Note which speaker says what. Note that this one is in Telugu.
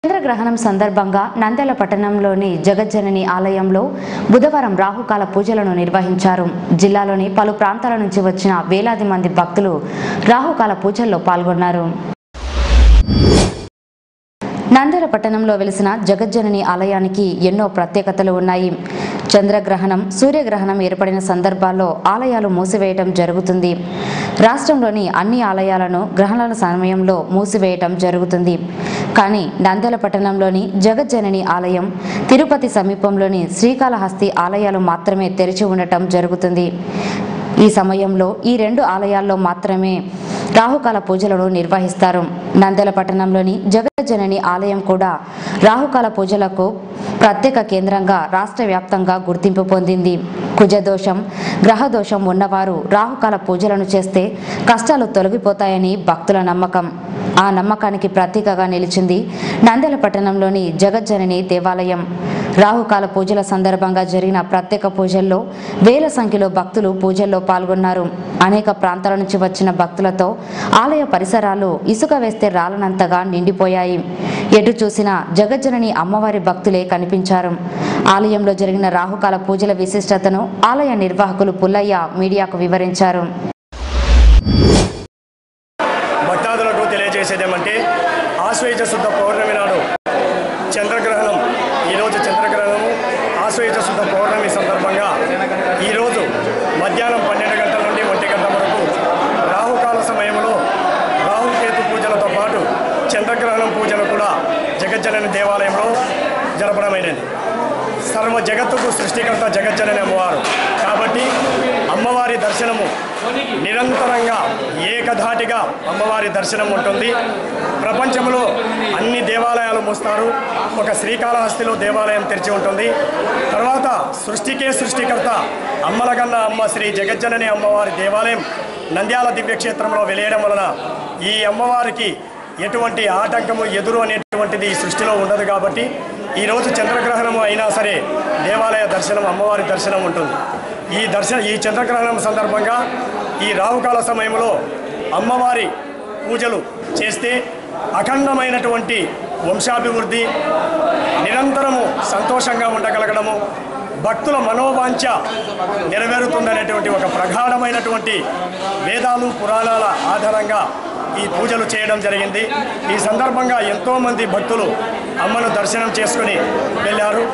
Speaker 1: చంద్రగ్రహణం సందర్భంగా నంద్యాల పట్టణంలోని జగజ్జనని ఆలయంలో బుధవారం రాహుకాల పూజలను నిర్వహించారు. జిల్లాలోని పలు ప్రాంతాల నుంచి వచ్చిన వేలాది మంది భక్తులు రాహుకాల పూజల్లో పాల్గొన్నారు. నంద్యాల పట్టణంలో వెలిసిన జగజ్జనని ఆలయానికి ఎన్నో ప్రత్యేకతలు ఉన్నాయి. చంద్రగ్రహణం, సూర్యగ్రహణం ఏర్పడిన సందర్భాల్లో ఆలయాలు మూసివేయటం జరుగుతుంది. రాష్ట్రంలోని అన్ని ఆలయాలను గ్రహణాల సమయంలో మూసివేయటం జరుగుతుంది. కానీ నంద్యాల పట్టణంలోని జగజ్జనని ఆలయం, తిరుపతి సమీపంలోని శ్రీకాళహస్తి ఆలయాలు మాత్రమే తెరిచి ఉండటం జరుగుతుంది. ఈ సమయంలో ఈ రెండు ఆలయాల్లో మాత్రమే రాహుకాల పూజలను నిర్వహిస్తారు. నంద్యాల పట్టణంలోని జగజ్జనని ఆలయం కూడా రాహుకాల పూజలకు ప్రత్యేక కేంద్రంగా రాష్ట్ర వ్యాప్తంగా గుర్తింపు పొందింది. కుజదోషం, గ్రహదోషం ఉన్నవారు రాహుకాల పూజలను చేస్తే కష్టాలు తొలగిపోతాయని భక్తుల నమ్మకం. ఆ నమ్మకానికి ప్రతీకగా నిలిచింది నంద్యాల పట్టణంలోని జగజ్జనని దేవాలయం. రాహుకాల పూజల సందర్భంగా జరిగిన ప్రత్యేక పూజల్లో వేల సంఖ్యలో భక్తులు పూజల్లో పాల్గొన్నారు. అనేక ప్రాంతాల నుంచి వచ్చిన భక్తులతో ఆలయ పరిసరాలు ఇసుక వేస్తే రాలనంతగా నిండిపోయాయి. ఎటు చూసినా జగజ్జనని అమ్మవారి భక్తులే కనిపించారు. ఆలయంలో జరిగిన రాహుకాల పూజల విశిష్టతను ఆలయ నిర్వాహకులు పుల్లయ్య మీడియాకు వివరించారు.
Speaker 2: భక్తాదులకు తెలియజేసేదేమంటే ఆశ్వయుజ శుద్ధ పౌర్ణమి నాడు చంద్రగ్రహణం, ఈరోజు చంద్రగ్రహణము ఆశ్వయుజ శుద్ధ పౌర్ణమి సందర్భంగా ఈరోజు మధ్యాహ్నం 12 గంటల నుండి 1 గంట వరకు రాహుకాల సమయంలో రాహుకేతు పూజలతో పాటు చంద్రగ్రహణం పూజలు కూడా జగజ్జనని దేవాలయంలో జరపడమైనది. సర్వ జగత్తుకు సృష్టికర్త జగజ్జనని అమ్మవారు కాబట్టి అమ్మవారి దర్శనము నిరంతరంగా ఏకధాటిగా అమ్మవారి దర్శనం ఉంటుంది. ప్రపంచంలో అన్ని దేవాలయాలు మూస్తారు, ఒక శ్రీకాళహస్తిలో దేవాలయం తెరిచి ఉంటుంది. తర్వాత సృష్టికే సృష్టికర్త అమ్మలగన్న అమ్మ శ్రీ జగజ్జనని అమ్మవారి దేవాలయం నంద్యాల దివ్యక్షేత్రంలో వెలియడం వలన ఈ అమ్మవారికి ఎటువంటి ఆటంకము ఎదురు అనేటువంటిది ఈ సృష్టిలో ఉండదు. కాబట్టి ఈరోజు చంద్రగ్రహణము అయినా సరే దేవాలయ దర్శనం, అమ్మవారి దర్శనం ఉంటుంది. ఈ చంద్రగ్రహణం సందర్భంగా ఈ రాహుకాల సమయంలో అమ్మవారి పూజలు చేస్తే అఖండమైనటువంటి వంశాభివృద్ధి, నిరంతరము సంతోషంగా ఉండగలగడము, భక్తుల మనోవాంఛ నెరవేరుతుందనేటువంటి ఒక ప్రగాఢమైనటువంటి వేదాలు పురాణాల ఆధారంగా ఈ పూజలు చేయడం జరిగింది. ఈ సందర్భంగా ఎంతోమంది భక్తులు అమ్మను దర్శనం చేసుకుని వెళ్ళారు.